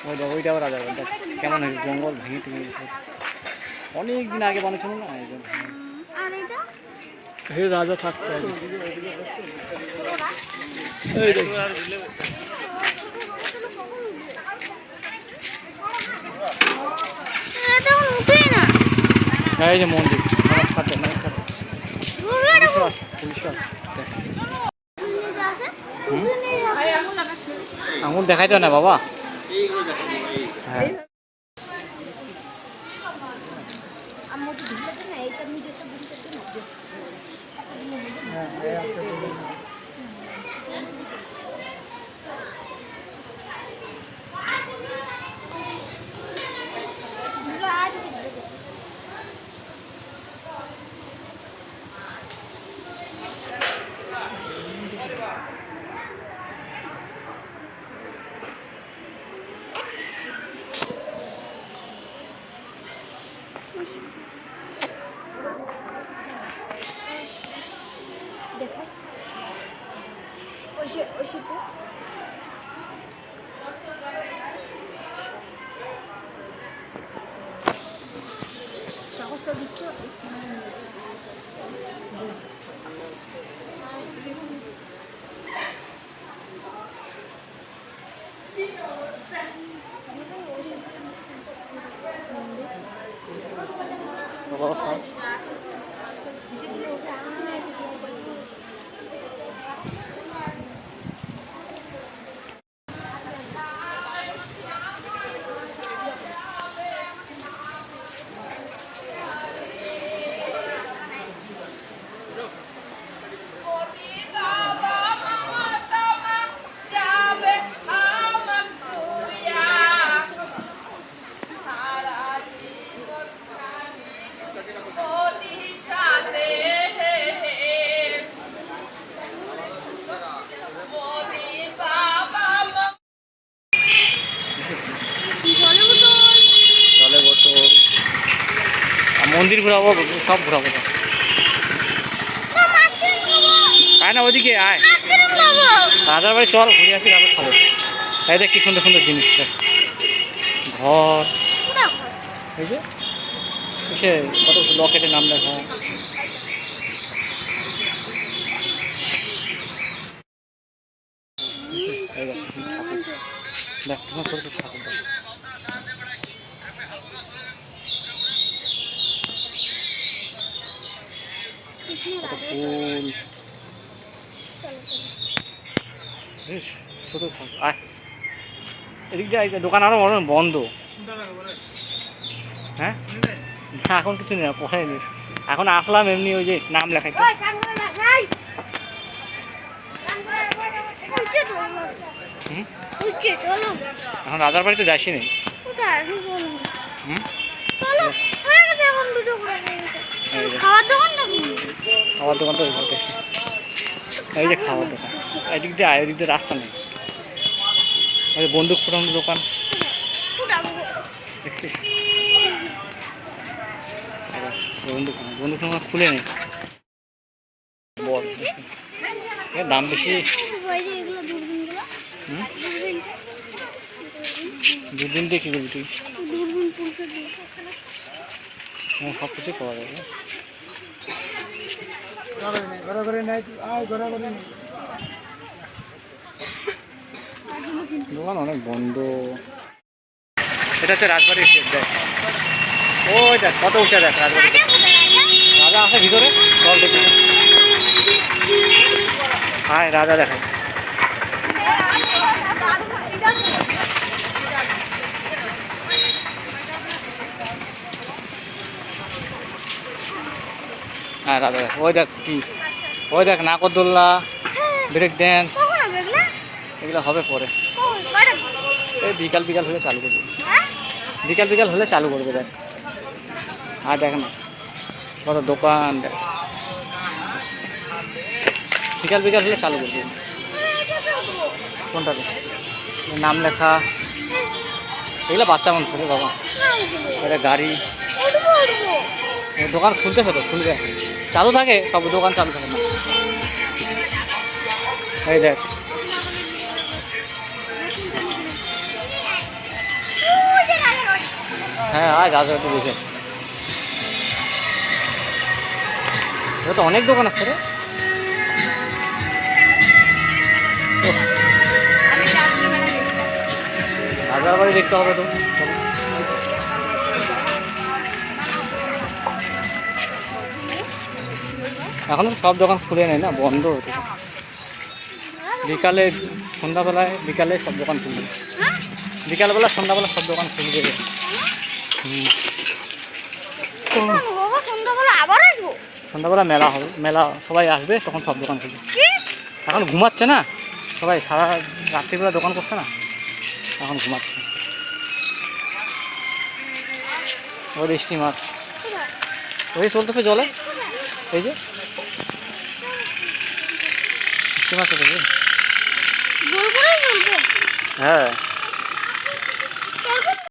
ওই দেখ ওইটাও রাজার বাড়ি, দেখ কেমন হয়েছে, জঙ্গল ভেঙে টেঙে গেছে। অনেক দিন আগে বানিয়েছিল না, এই রাজা থাকতো এই দেখ। এই যে মন্দির, নমস্কার নমস্কার। আঙুর দেখাইতো না বাবা। হ্যাঁ মন্দির ঘুরাবো, সব ঘুরাবো। আয় না ওইদিকে আয়, রাজার বাড়ি চল ঘুরে আসি, তারপর খাবো। এই দেখ কি সুন্দর সুন্দর জিনিস, ঘর, এই যে সে কত লকেটের নাম লেখা। দেখ তোমার ছোট ছোট ঠাকুর দেখ। ফুল ছোট ঠাকুর। আয় এদিক দিয়ে, দোকান আরো বন্ধ। হ্যাঁ না এখন কিছু নেই, কোথায় নেই এখন, আসলাম এমনি ওই যে নাম লেখাই। এখন রাজার বাড়িতে যাসি নেই। খাওয়ার দোকান তো এই যে খাওয়ার দোকান, এদিক দিয়ে আয়, ওদিক দিয়ে রাস্তা নেই। ওই বন্দুক ফোটানোর দোকান দেখছিস, বন্দুক খুলে নেই, দাম বেশি। দূরবীন দিয়ে কি করবি তুই? সব কিছুই পাওয়া যাবে। দোকান অনেক বন্ধ। এটা হচ্ছে রাজবাড়ির দেখ, ওই দেখ কত উঠে দেখ রাজবাড়ি। রাজা আছে ভিতরে, চল দেখি। হ্যাঁ রাজা দেখায়। হ্যাঁ রাজা দেখ, ওই দেখ কি, ওই দেখ নাগরদোল্লা, ব্রেক ড্যান্স, এগুলো হবে পরে। এই বিকাল বিকাল হলে চালু করবে, বিকাল হলে চালু করবে দেখ। আর দেখ না কত দোকান, দেখ বিকাল হলে চালু করবে। কোনটাতে নাম লেখা, এগুলো বাচ্চা মানুষ রে বাবা। এটা গাড়ি, দোকান খুলতেছে তো, খুলবে, চালু থাকে সব দোকান, চালু থাকে না। এই দেখ হ্যাঁ আজ আসবে একটু দেখে। এটা তো অনেক দোকান আছে রে। রাজার বাড়ি দেখতে হবে তো। এখনো সব দোকান খুলে নেই না, বন্ধ হতো। বিকালে বিকালে সব দোকান খুলবে। বিকালবেলা সন্ধ্যাবেলা সব দোকান খুলবে। সন্ধ্যাবেলা মেলা হবে, মেলা সবাই আসবে তখন সব দোকান খুলবে। এখন ঘুমাচ্ছে না সবাই, সারা রাত্রিবেলা দোকান করছে না, এখন ঘুমাচ্ছে। ওই স্টিমার ওই চলতেছে জলে, এই যে স্টিমার চলতেছে। হ্যাঁ